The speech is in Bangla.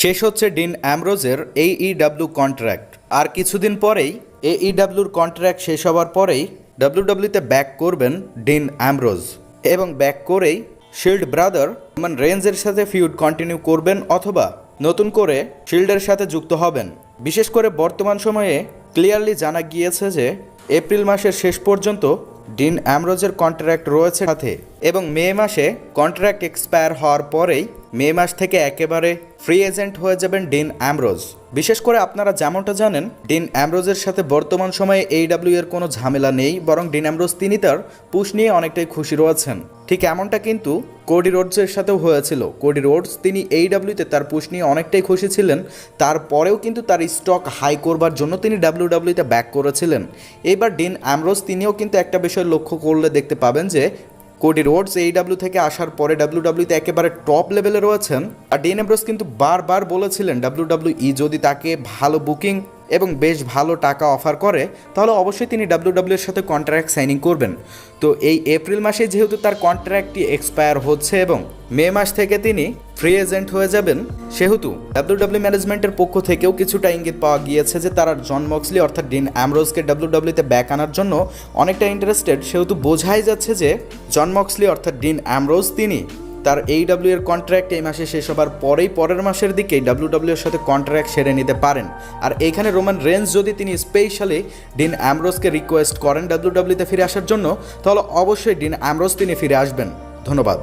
শেষ হচ্ছে ডিন অ্যামব্রোজের AEW কন্ট্রাক্ট। আর কিছুদিন পরেই AEWর কন্ট্রাক্ট শেষ হওয়ার পরেই ডাব্লিউডাব্লিউতে ব্যাক করবেন ডিন অ্যামব্রোজ এবং ব্যাক করেই শিল্ড ব্রাদার রোমান রেঞ্জের সাথে ফিউড কন্টিনিউ করবেন অথবা নতুন করে শিল্ডের সাথে যুক্ত হবেন। বিশেষ করে বর্তমান সময়ে ক্লিয়ারলি জানা গিয়েছে যে এপ্রিল মাসের শেষ পর্যন্ত ডিন অ্যামব্রোজের কন্ট্রাক্ট রয়েছে সাথে এবং মে মাসে কন্ট্রাক্ট এক্সপায়ার হওয়ার পরেই মে মাস থেকে একেবারে ফ্রি এজেন্ট হয়ে যাবেন ডিন অ্যামব্রোজ। বিশেষ করে আপনারা যেমনটা জানেন ডিন অ্যামব্রোজের সাথে বর্তমান সময়ে AEW এর কোনো ঝামেলা নেই, বরং ডিন অ্যামব্রোজ তিনি তার পুশ নিয়ে অনেকটাই খুশি রয়েছেন। ঠিক এমনটা কিন্তু কোডি রোডসের সাথেও হয়েছিল। কোডি রোডস তিনি AEWতে তার পুশ নিয়ে অনেকটাই খুশি ছিলেন, তারপরেও কিন্তু তার স্টক হাই করবার জন্য তিনি ডাব্লিউডাব্লিউতে ব্যাক করেছিলেন। এইবার ডিন অ্যামব্রোজ তিনিও কিন্তু একটা বিষয় লক্ষ্য করলে দেখতে পাবেন যে কোডি রোডস AEW থেকে আসার পরে ডাব্লিউডাব্লিউতে একেবারে টপ লেভেলে রয়েছেন। আর ডিন অ্যামব্রোজ কিন্তু বারবার বলেছিলেন ডাব্লিউডাব্লিউই যদি তাকে ভালো বুকিং এবং বেশ ভালো টাকা অফার করে তাহলে অবশ্যই তিনি ডাব্লিউডাব্লিউর সাথে কন্ট্রাক্ট সাইনিং করবেন। তো এই এপ্রিল মাসে যেহেতু তার কন্ট্রাক্টটি এক্সপায়ার হচ্ছে এবং মে মাস থেকে তিনি ফ্রি এজেন্ট হয়ে যাবেন, সেহেতু ডাব্লিউডাব্লিউ ম্যানেজমেন্টের পক্ষ থেকেও কিছুটা ইঙ্গিত পাওয়া গিয়েছে যে তারা জন মক্সলি অর্থাৎ ডিন অ্যামব্রোজকে ডাব্লিউডাব্লিউতে ব্যাক আনার জন্য অনেকটা ইন্টারেস্টেড। সেহেতু বোঝাই যাচ্ছে যে জন মক্সলি অর্থাৎ ডিন অ্যামব্রোজ তিনি তার AEW এর কন্ট্রাক্ট এই মাসে শেষ হবার পরেই পরের মাসের দিকেই ডাব্লিউডাব্লিউর সাথে কন্ট্রাক্ট সেরে নিতে পারেন। আর এইখানে রোমান রেঞ্জ যদি তিনি স্পেশালি ডিন অ্যামব্রোজকে রিকোয়েস্ট করেন ডাব্লিউডাব্লিউতে ফিরে আসার জন্য, তাহলে অবশ্যই ডিন অ্যামব্রোজ তিনি ফিরে আসবেন। ধন্যবাদ।